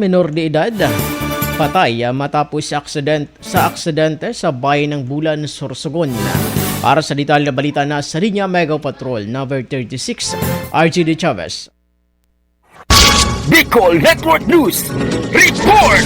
Menor de edad, patay matapos sa aksidente sa bayan ng Bulan, Sorsogon. Para sa detalye na balita na sa Linya Mega Patrol number 36, RGD Chavez. Bicol Network News Report!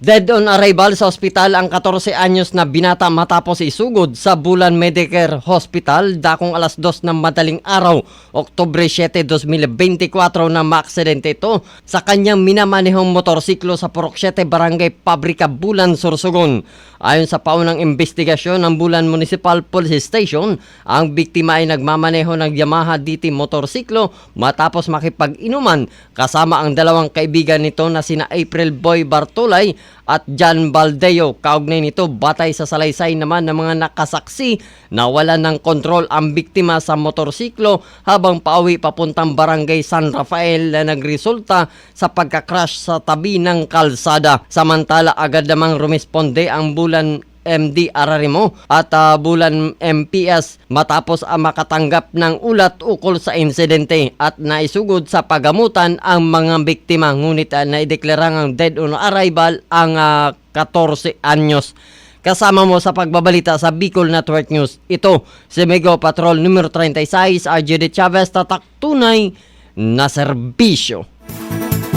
Dead on arrival sa ospital ang 14 anyos na binata matapos isugod sa Bulan Medicare Hospital dakong alas 2 ng madaling araw, Oktubre 7, 2024 na maaksidente ito sa kanyang minamanehong motorsiklo sa Purok 7, Barangay Pabrika, Bulan, Sorsogon. Ayon sa paunang investigasyon ng Bulan Municipal Police Station, ang biktima ay nagmamaneho ng Yamaha DT motorsiklo matapos makipag-inuman kasama ang dalawang kaibigan nito na sina April Boy Bartolay at John Baldeo. Kaugnay nito, batay sa salaysay naman ng mga nakasaksi, nawalan ng kontrol ang biktima sa motorsiklo habang pauwi papuntang Barangay San Rafael na nagresulta sa pagka-crash sa tabi ng kalsada. Samantala, agad namang rumisponde ang Bulan MD Ararimo at Bulan MPS matapos makatanggap ng ulat ukol sa insidente at naisugod sa pagamutan ang mga biktima, ngunit naideklarang dead on arrival ang 14 anyos. Kasama mo sa pagbabalita sa Bicol Network News, ito si Mega Patrol numero 36, RGD Chavez, tatak tunay na serbisyo.